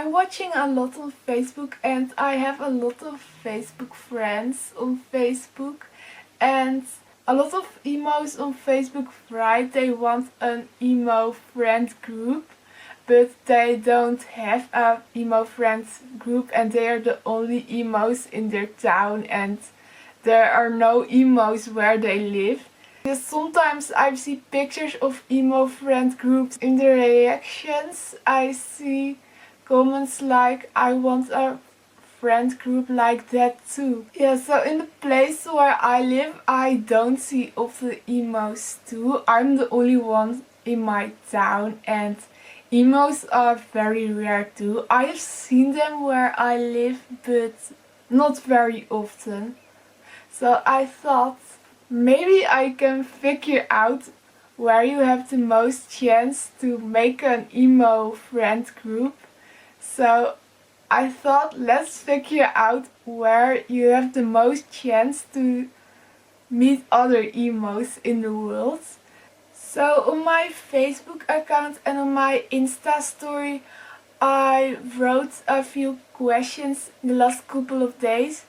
I'm watching a lot on Facebook and I have a lot of Facebook friends on Facebook, and a lot of emos on Facebook write they want an emo friend group, but they don't have a emo friends group and they are the only emos in their town and there are no emos where they live. Because sometimes I see pictures of emo friend groups. In the reactions I see comments like, I want a friend group like that too. Yeah, so in the place where I live I don't see of the emos too. I'm the only one in my town and emos are very rare too. I have seen them where I live but not very often. So I thought maybe I can figure out where you have the most chance to make an emo friend group. So I thought let's figure out where you have the most chance to meet other emos in the world. So on my Facebook account and on my Insta story I wrote a few questions in the last couple of days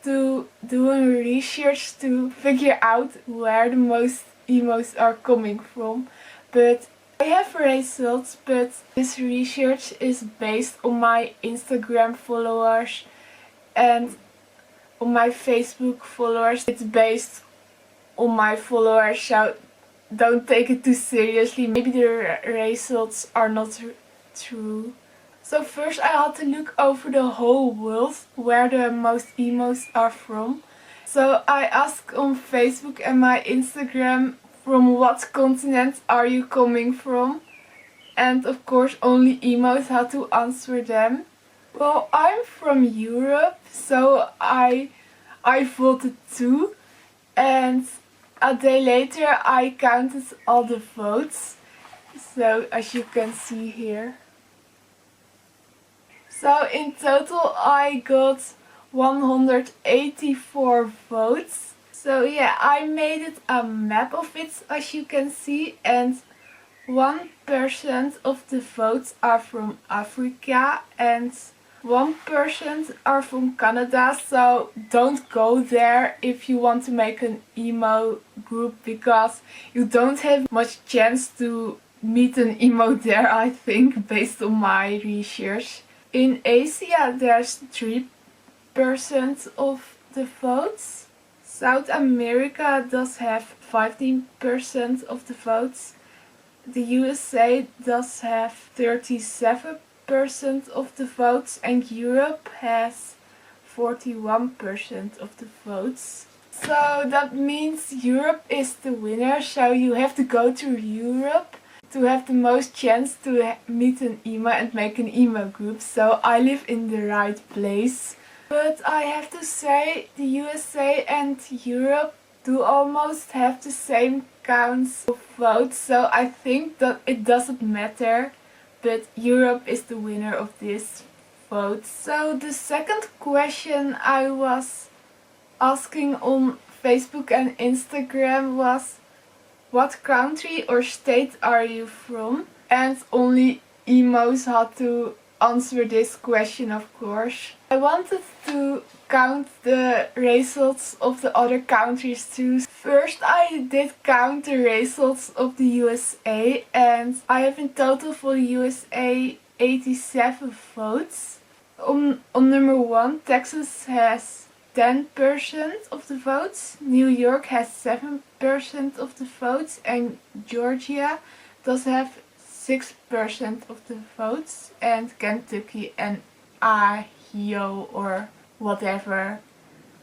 to do a research to figure out where the most emos are coming from. But I have results, but this research is based on my Instagram followers and on my Facebook followers. It's based on my followers, so don't take it too seriously. Maybe the results are not true. So first I had to look over the whole world where the most emos are from. So I asked on Facebook and my Instagram, from what continent are you coming from? And of course only emos had to answer them. Well, I'm from Europe, so I voted too. And a day later I counted all the votes. So as you can see here. So in total I got 184 votes. So yeah, I made it a map of it as you can see, and 1% of the votes are from Africa and 1% are from Canada, so don't go there if you want to make an emo group because you don't have much chance to meet an emo there, I think, based on my research. In Asia there's 3% of the votes. South America does have 15% of the votes. The USA does have 37% of the votes and Europe has 41% of the votes. So that means Europe is the winner, so you have to go to Europe to have the most chance to meet an emo and make an emo group. So I live in the right place. But I have to say the USA and Europe do almost have the same counts of votes, so I think that it doesn't matter, but Europe is the winner of this vote. So the second question I was asking on Facebook and Instagram was, what country or state are you from? And only emos had to answer this question, of course. I wanted to count the results of the other countries too. First I did count the results of the USA and I have in total for the USA 87 votes. On number 1 Texas has 10% of the votes, New York has 7% of the votes and Georgia does have 6% of the votes and Kentucky and Ohio or whatever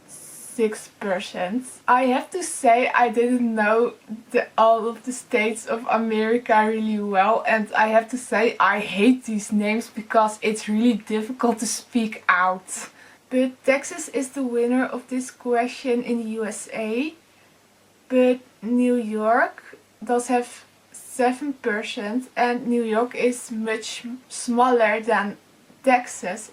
6%. I have to say I didn't know all of the states of America really well, and I have to say I hate these names because it's really difficult to speak out. But Texas is the winner of this question in the USA, but New York does have 7% and New York is much smaller than Texas.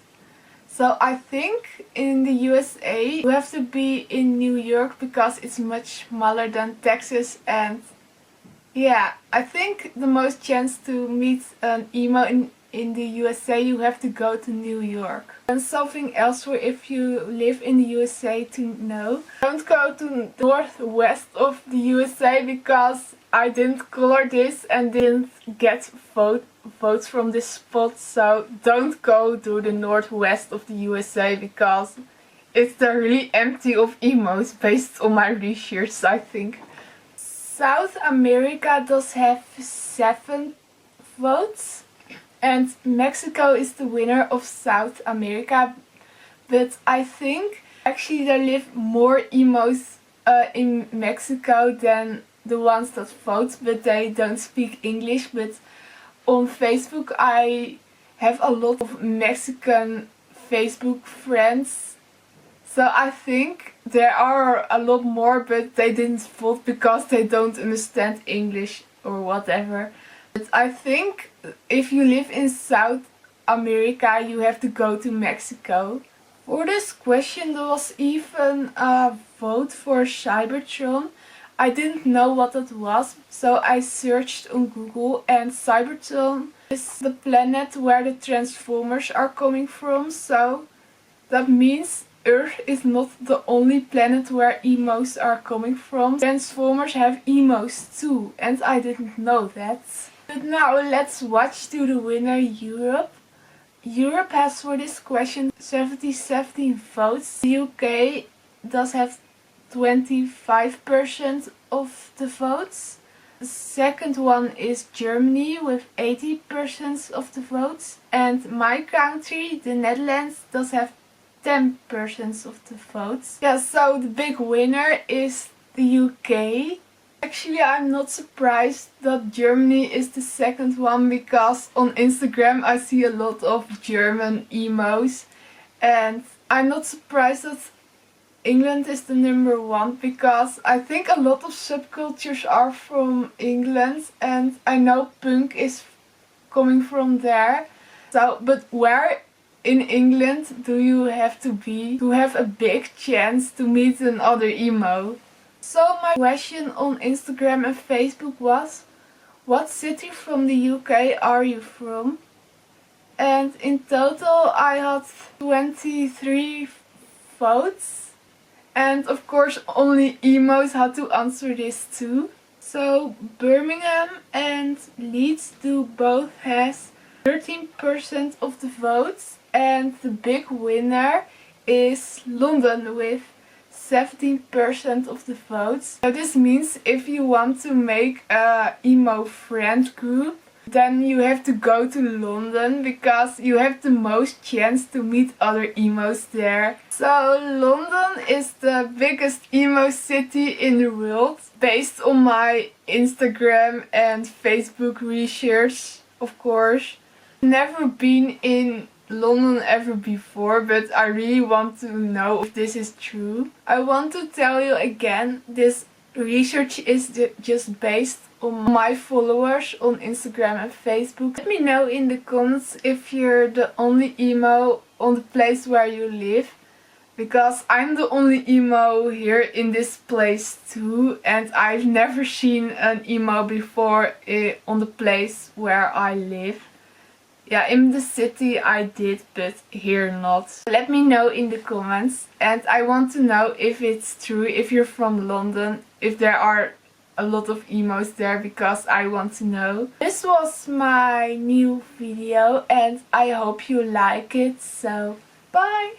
So I think in the USA you have to be in New York because it's much smaller than Texas, and yeah, I think the most chance to meet an emo in in the USA you have to go to New York. And something else for if you live in the USA to know. Don't go to the northwest of the USA because I didn't color this and didn't get votes from this spot. So don't go to the northwest of the USA because it's really empty of emos based on my research, I think. South America does have 7 votes. And Mexico is the winner of South America, but I think actually there live more emos in Mexico than the ones that vote, but they don't speak English. But on Facebook I have a lot of Mexican Facebook friends, so I think there are a lot more, but they didn't vote because they don't understand English or whatever. But I think if you live in South America you have to go to Mexico. For this question there was even a vote for Cybertron. I didn't know what that was, so I searched on Google, and Cybertron is the planet where the Transformers are coming from, so that means Earth is not the only planet where emos are coming from. Transformers have emos too, and I didn't know that. But now let's watch to the winner, Europe. Europe has for this question 17 votes. The UK does have 25% of the votes. The second one is Germany with 80% of the votes. And my country, the Netherlands, does have 10% of the votes. Yeah, so the big winner is the UK. Actually, I'm not surprised that Germany is the second one because on Instagram I see a lot of German emos, and I'm not surprised that England is the number 1 because I think a lot of subcultures are from England and I know punk is coming from there. So, but where in England do you have to be to have a big chance to meet another emo? So my question on Instagram and Facebook was, what city from the UK are you from? And in total I had 23 votes. And of course only emos had to answer this too. So Birmingham and Leeds do both has 13% of the votes. And the big winner is London with 17% of the votes. So this means if you want to make a emo friend group, then you have to go to London because you have the most chance to meet other emos there. So London is the biggest emo city in the world based on my Instagram and Facebook research, of course. Never been in London ever before, but I really want to know if this is true. I want to tell you again, this research is just based on my followers on Instagram and Facebook. Let me know in the comments if you're the only emo on the place where you live, because I'm the only emo here in this place too, and I've never seen an emo before on the place where I live. Yeah, in the city I did, but here not. Let me know in the comments, and I want to know if it's true, if you're from London, if there are a lot of emos there, because I want to know. This was my new video and I hope you like it, so bye!